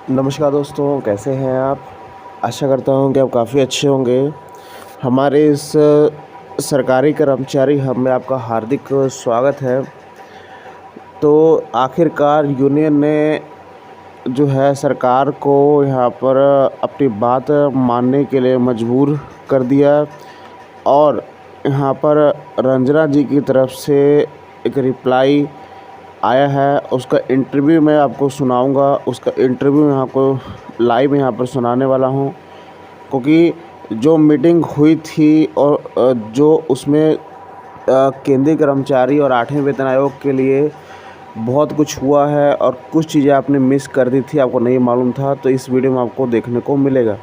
नमस्कार दोस्तों, कैसे हैं आप? आशा करता हूँ कि आप काफ़ी अच्छे होंगे। हमारे इस सरकारी कर्मचारी हब में आपका हार्दिक स्वागत है। तो आखिरकार यूनियन ने जो है सरकार को यहाँ पर अपनी बात मानने के लिए मजबूर कर दिया और यहाँ पर रंजना जी की तरफ से एक रिप्लाई आया है। उसका इंटरव्यू मैं आपको सुनाऊंगा। उसका इंटरव्यू यहाँ को लाइव यहाँ पर सुनाने वाला हूँ, क्योंकि जो मीटिंग हुई थी और जो उसमें केंद्रीय कर्मचारी और 8वें वेतन आयोग के लिए बहुत कुछ हुआ है और कुछ चीज़ें आपने मिस कर दी थी, आपको नहीं मालूम था, तो इस वीडियो में आपको देखने को मिलेगा।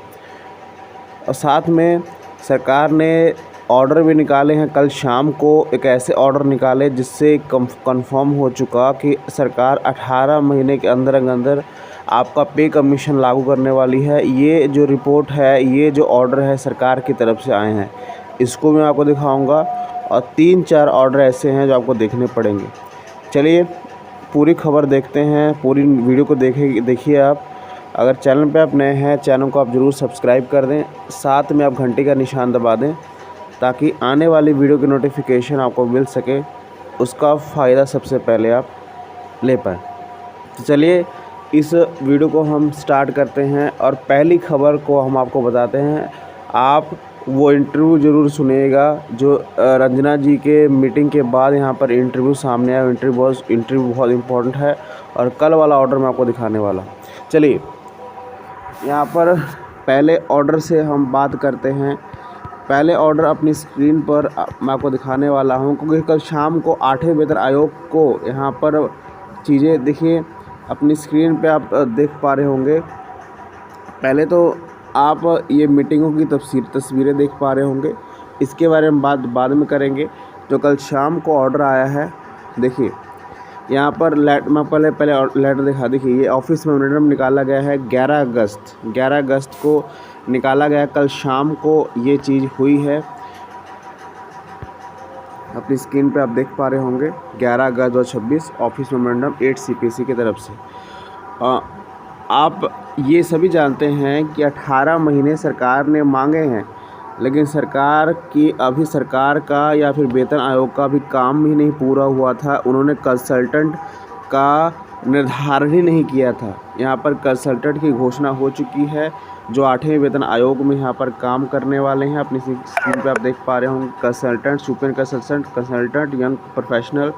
और साथ में सरकार ने ऑर्डर भी निकाले हैं। कल शाम को एक ऐसे ऑर्डर निकाले जिससे कंफर्म हो चुका कि सरकार 18 महीने के अंदर आपका पे कमीशन लागू करने वाली है। ये जो रिपोर्ट है, ये जो ऑर्डर है सरकार की तरफ से आए हैं, इसको मैं आपको दिखाऊंगा और 3-4 ऑर्डर ऐसे हैं जो आपको देखने पड़ेंगे। चलिए पूरी खबर देखते हैं, पूरी वीडियो को देखिए आप। अगर चैनल पे आप नए हैं, चैनल को आप ज़रूर सब्सक्राइब कर दें, साथ में आप घंटे का निशान दबा दें ताकि आने वाली वीडियो की नोटिफिकेशन आपको मिल सके, उसका फ़ायदा सबसे पहले आप ले पाएँ। तो चलिए इस वीडियो को हम स्टार्ट करते हैं और पहली खबर को हम आपको बताते हैं। आप वो इंटरव्यू ज़रूर सुनिएगा जो रंजना जी के मीटिंग के बाद यहाँ पर इंटरव्यू सामने आया। इंटरव्यू बहुत इम्पोर्टेंट है और कल वाला ऑर्डर मैं आपको दिखाने वाला हूँ। चलिए यहाँ पर पहले ऑर्डर से हम बात करते हैं। पहले ऑर्डर अपनी स्क्रीन पर मैं आपको दिखाने वाला हूँ, क्योंकि कल शाम को 8वें वेतन आयोग को यहाँ पर चीज़ें देखिए, अपनी स्क्रीन पे आप देख पा रहे होंगे। पहले तो आप ये मीटिंगों की तस्वीरें देख पा रहे होंगे, इसके बारे में बात बाद में करेंगे। जो कल शाम को ऑर्डर आया है, देखिए यहाँ पर मैं पहले लेटर दिखा। देखिए ये ऑफिस मेमोरेंडम निकाला गया है 11 अगस्त को निकाला गया। कल शाम को ये चीज़ हुई है, अपनी स्क्रीन पे आप देख पा रहे होंगे। 11 अगस्त 2026 ऑफिस मेमोरेंडम 8 CPC की तरफ से। आप ये सभी जानते हैं कि 18 महीने सरकार ने मांगे हैं, लेकिन सरकार का या फिर वेतन आयोग का भी काम ही नहीं पूरा हुआ था। उन्होंने कंसल्टेंट का निर्धारण ही नहीं किया था। यहाँ पर कंसल्टेंट की घोषणा हो चुकी है जो 8वें वेतन आयोग में यहाँ पर काम करने वाले हैं। अपनी स्क्रीन पे आप देख पा रहे होंगे consultant, super consultant, young professional,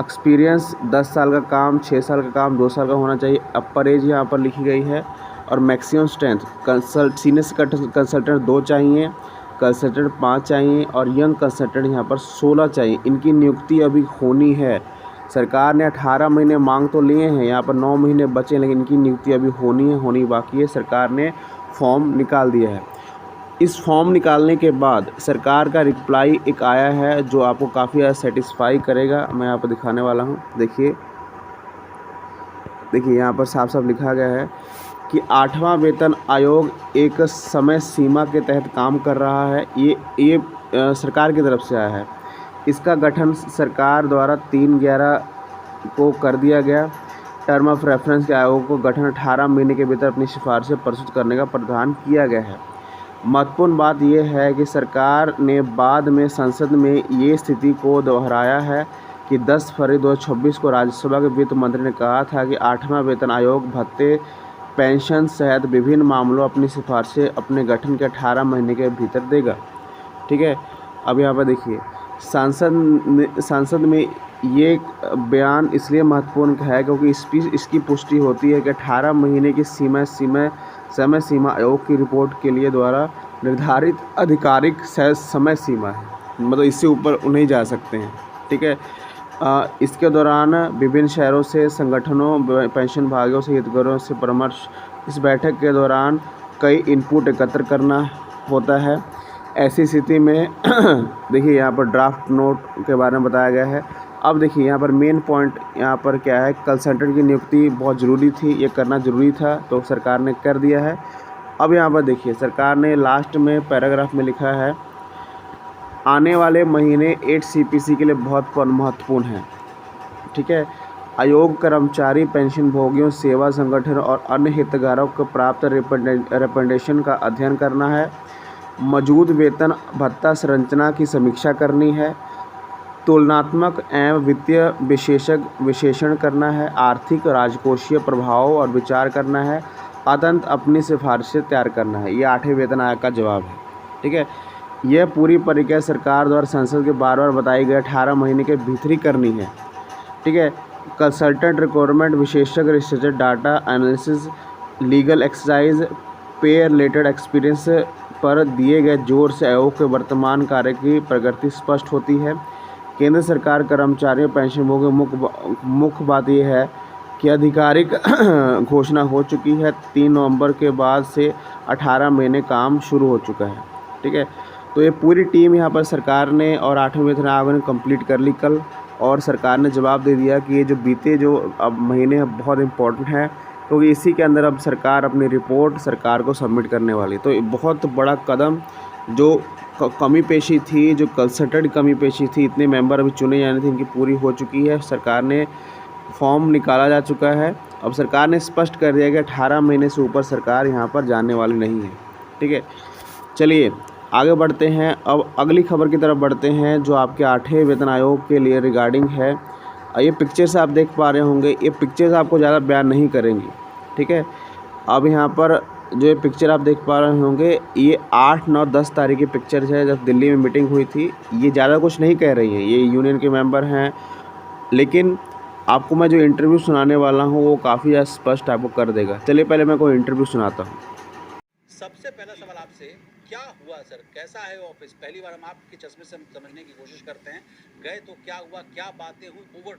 experience 10 साल का काम, 6 साल का काम, 2 साल का होना चाहिए। अपर एज यहाँ पर लिखी गई है और मैक्सिमम स्ट्रेंथ सीनियर कंसल्टेंट 2 चाहिए, कंसल्टेंट 5 चाहिए और यंग कंसल्टेंट यहाँ पर 16 चाहिए। इनकी नियुक्ति अभी होनी है। सरकार ने 18 महीने मांग तो लिए हैं, यहाँ पर 9 महीने बचे हैं, लेकिन इनकी नियुक्ति अभी होनी बाकी है। सरकार ने फॉर्म निकाल दिया है। इस फॉर्म निकालने के बाद सरकार का रिप्लाई एक आया है जो आपको काफ़ी ज़्यादा सेटिस्फाई करेगा। मैं यहाँ पर दिखाने वाला हूँ। देखिए यहाँ पर साफ साफ लिखा गया है कि 8वां वेतन आयोग एक समय सीमा के तहत काम कर रहा है। ये सरकार की तरफ से आया है। इसका गठन सरकार द्वारा 3/11 को कर दिया गया। टर्म ऑफ रेफरेंस के आयोग को गठन 18 महीने के भीतर अपनी सिफारिशें प्रस्तुत करने का प्रावधान किया गया है। महत्वपूर्ण बात यह है कि सरकार ने बाद में संसद में ये स्थिति को दोहराया है कि 10 फरवरी 2026 को राज्यसभा के वित्त मंत्री ने कहा था कि 8वां वेतन आयोग भत्ते, पेंशन सहित विभिन्न मामलों अपनी सिफारिशें अपने गठन के 18 महीने के भीतर देगा। ठीक है, अब यहाँ पर देखिए संसद में ये बयान इसलिए महत्वपूर्ण है क्योंकि इसकी पुष्टि होती है कि 18 महीने की समय सीमा आयोग की रिपोर्ट के लिए द्वारा निर्धारित आधिकारिक समय सीमा है, मतलब इससे ऊपर नहीं जा सकते हैं। ठीक है, इसके दौरान विभिन्न शहरों से संगठनों, पेंशन भागियों से हितग्राहियों से परामर्श। इस बैठक के दौरान कई इनपुट एकत्र करना होता है। ऐसी स्थिति में देखिए यहाँ पर ड्राफ्ट नोट के बारे में बताया गया है। अब देखिए यहाँ पर मेन पॉइंट यहाँ पर क्या है, कंसल्टेंट की नियुक्ति बहुत ज़रूरी थी, ये करना ज़रूरी था, तो सरकार ने कर दिया है। अब यहाँ पर देखिए सरकार ने लास्ट में पैराग्राफ में लिखा है, आने वाले महीने 8 CPC के लिए बहुत महत्वपूर्ण है। ठीक है, आयोग कर्मचारी पेंशनभोगियों सेवा संगठन और अन्य हितधारकों को प्राप्त रिकमेंडेशन का अध्ययन करना है। मौजूद वेतन भत्ता संरचना की समीक्षा करनी है। तुलनात्मक एवं वित्तीय विश्लेषण करना है। आर्थिक राजकोषीय प्रभावों और विचार करना है। अतंत अपनी सिफारिशें तैयार करना है। ये 8वें वेतन आयोग का जवाब है। ठीक है, यह पूरी प्रक्रिया सरकार द्वारा संसद के बार बताई गई 18 महीने के भीतर ही करनी है। ठीक है, कंसल्टेंट रिक्वायरमेंट, विशेषज्ञ research, data analysis, legal exercise, पे रिलेटेड एक्सपीरियंस पर दिए गए जोर से आयोग के वर्तमान कार्य की प्रगति स्पष्ट होती है। केंद्र सरकार कर्मचारियों पेंशनभोगियों मुख्य बात यह है कि आधिकारिक घोषणा हो चुकी है। 3 नवंबर के बाद से 18 महीने काम शुरू हो चुका है। ठीक है, तो ये पूरी टीम यहाँ पर सरकार ने और 8वें वेतन आयोग ने कंप्लीट कर ली कल, और सरकार ने जवाब दे दिया कि ये जो बीते जो अब महीने बहुत इम्पोर्टेंट है, क्योंकि तो इसी के अंदर अब सरकार अपनी रिपोर्ट सरकार को सबमिट करने वाली। तो ये बहुत बड़ा कदम, जो कमी पेशी थी, जो कंसल्टेंट कमी पेशी थी, इतने मेंबर अभी चुने जाने थे, इनकी पूरी हो चुकी है। सरकार ने फॉर्म निकाला जा चुका है। अब सरकार ने स्पष्ट कर दिया कि 18 महीने से ऊपर सरकार यहाँ पर जाने वाली नहीं है। ठीक है, चलिए आगे बढ़ते हैं। अब अगली खबर की तरफ बढ़ते हैं, जो आपके 8वें वेतन आयोग के लिए रिगार्डिंग है। ये पिक्चर्स आप देख पा रहे होंगे। ये पिक्चर्स आपको ज़्यादा बयान नहीं करेंगी। ठीक है, अब यहाँ पर जो ये पिक्चर आप देख पा रहे होंगे, ये 8, 9, 10 तारीख की पिक्चर्स है, जब दिल्ली में मीटिंग हुई थी। ये ज़्यादा कुछ नहीं कह रही हैं, ये यूनियन के मेंबर हैं, लेकिन आपको मैं जो इंटरव्यू सुनाने वाला हूँ वो काफ़ी ज़्यादा स्पष्ट आपको कर देगा। चलिए पहले मैं कोई इंटरव्यू सुनाता हूँ। सबसे पहला सवाल आपसे, क्या हुआ सर, कैसा है ऑफिस? पहली बार हम आपके चश्मे से समझने की कोशिश करते हैं। गए तो क्या हुआ, क्या बातें हुई? ओवर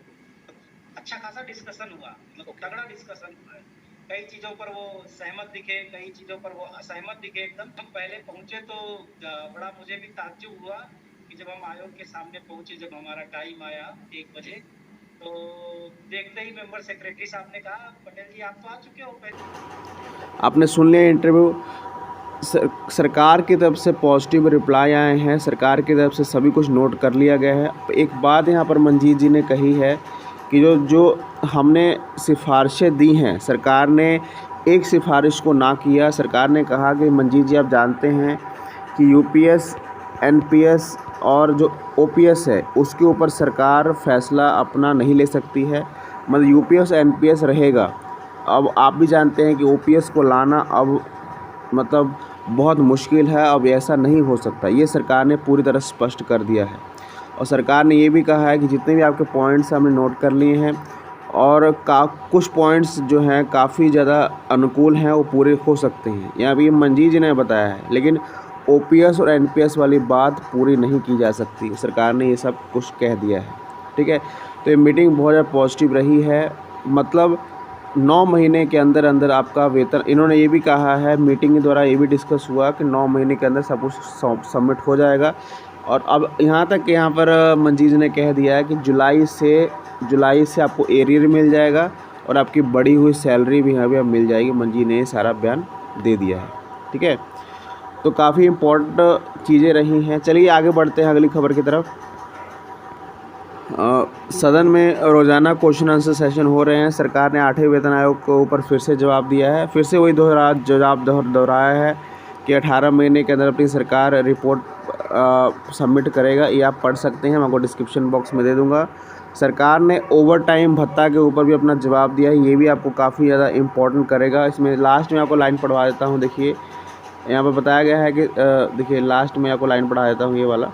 अच्छा खासा डिस्कशन हुआ, मतलब तगड़ा डिस्कशन हुआ है। कई चीजों पर वो सहमत दिखे, कई चीजों पर वो असहमत दिखे। एकदम हम पहले पहुंचे तो बड़ा मुझे भी ताज्जुब हुआ कि जब हम आयोग के सामने पहुंचे, जब हमारा टाइम आया 1 बजे, तो देखते ही मेंबर सेक्रेटरी साहब ने कहा, पटेल जी आप तो आ चुके हो पहले। आपने सुन लिया इंटरव्यू। सरकार की तरफ से पॉजिटिव रिप्लाई आए हैं, सरकार की तरफ से सभी कुछ नोट कर लिया गया है। एक बात यहाँ पर मंजीत जी ने कही है कि जो हमने सिफारिशें दी हैं, सरकार ने एक सिफारिश को ना किया। सरकार ने कहा कि मंजीत जी आप जानते हैं कि यूपीएस, एनपीएस और जो ओपीएस है उसके ऊपर सरकार फैसला अपना नहीं ले सकती है। मतलब यूपीएस एनपीएस रहेगा। अब आप भी जानते हैं कि ओपीएस को लाना अब मतलब बहुत मुश्किल है, अब ऐसा नहीं हो सकता। ये सरकार ने पूरी तरह स्पष्ट कर दिया है। और सरकार ने ये भी कहा है कि जितने भी आपके पॉइंट्स हमने नोट कर लिए हैं, और कुछ पॉइंट्स जो हैं काफ़ी ज़्यादा अनुकूल हैं, वो पूरे हो सकते हैं। यहाँ भी मंजीत जी ने बताया है, लेकिन ओपीएस और एनपीएस वाली बात पूरी नहीं की जा सकती। सरकार ने ये सब कुछ कह दिया है। ठीक है, तो ये मीटिंग बहुत ज़्यादा पॉजिटिव रही है। मतलब 9 महीने के अंदर अंदर आपका वेतन, इन्होंने ये भी कहा है, मीटिंग के द्वारा ये भी डिस्कस हुआ कि 9 महीने के अंदर सब कुछ सबमिट हो जाएगा। और अब यहाँ तक कि यहाँ पर मंजीत ने कह दिया है कि जुलाई से आपको एरियर मिल जाएगा और आपकी बढ़ी हुई सैलरी भी यहाँ भी अब मिल जाएगी। मंजीत ने ये सारा बयान दे दिया है। ठीक है, तो काफ़ी इम्पोर्टेंट चीज़ें रही हैं। चलिए आगे बढ़ते हैं अगली खबर की तरफ। सदन में रोज़ाना क्वेश्चन आंसर सेशन हो रहे हैं। सरकार ने 8वें वेतन आयोग के ऊपर फिर से जवाब दिया है। फिर से वही जवाब दोहराया है कि 18 महीने के अंदर अपनी सरकार रिपोर्ट सबमिट करेगा। ये आप पढ़ सकते हैं, मैं आपको डिस्क्रिप्शन बॉक्स में दे दूंगा। सरकार ने ओवर टाइम भत्ता के ऊपर भी अपना जवाब दिया है। ये भी आपको काफ़ी ज़्यादा इम्पोर्टेंट करेगा। इसमें लास्ट में आपको लाइन पढ़वा देता हूँ। देखिए यहाँ पर बताया गया है कि देखिए लास्ट में आपको लाइन पढ़ा देता हूँ, ये वाला।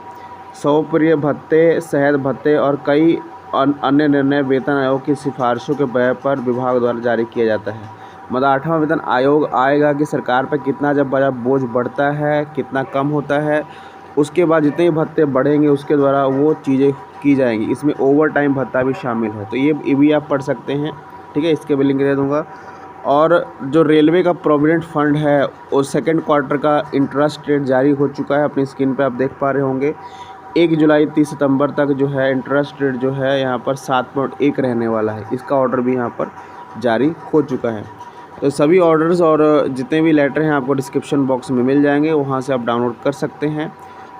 स्वप्रिय भत्ते, सेहत भत्ते और कई अन्य निर्णय वेतन आयोग की सिफारिशों के व्यय पर विभाग द्वारा जारी किया जाता है। मतलब 8वां वेतन आयोग आएगा कि सरकार पर कितना जब बोझ बढ़ता है, कितना कम होता है, उसके बाद जितने भत्ते बढ़ेंगे उसके द्वारा वो चीज़ें की जाएंगी। इसमें ओवर टाइम भत्ता भी शामिल है, तो ये भी आप पढ़ सकते हैं। ठीक है, इसके भी लिंक दे दूँगा। और जो रेलवे का प्रोविडेंट फंड है, और 2nd क्वार्टर का इंटरेस्ट रेट जारी हो चुका है। अपनी स्क्रीन पे आप देख पा रहे होंगे। 1 जुलाई 30 सितंबर तक जो है इंटरेस्ट रेट जो है यहाँ पर 7.1 रहने वाला है। इसका ऑर्डर भी यहाँ पर जारी हो चुका है। तो सभी ऑर्डर्स और जितने भी लेटर हैं आपको डिस्क्रिप्शन बॉक्स में मिल जाएंगे, वहाँ से आप डाउनलोड कर सकते हैं।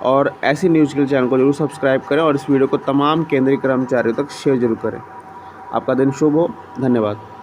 और ऐसी न्यूज़ के लिए चैनल को जरूर सब्सक्राइब करें और इस वीडियो को तमाम केंद्रीय कर्मचारियों तक शेयर जरूर करें। आपका दिन शुभ हो। धन्यवाद।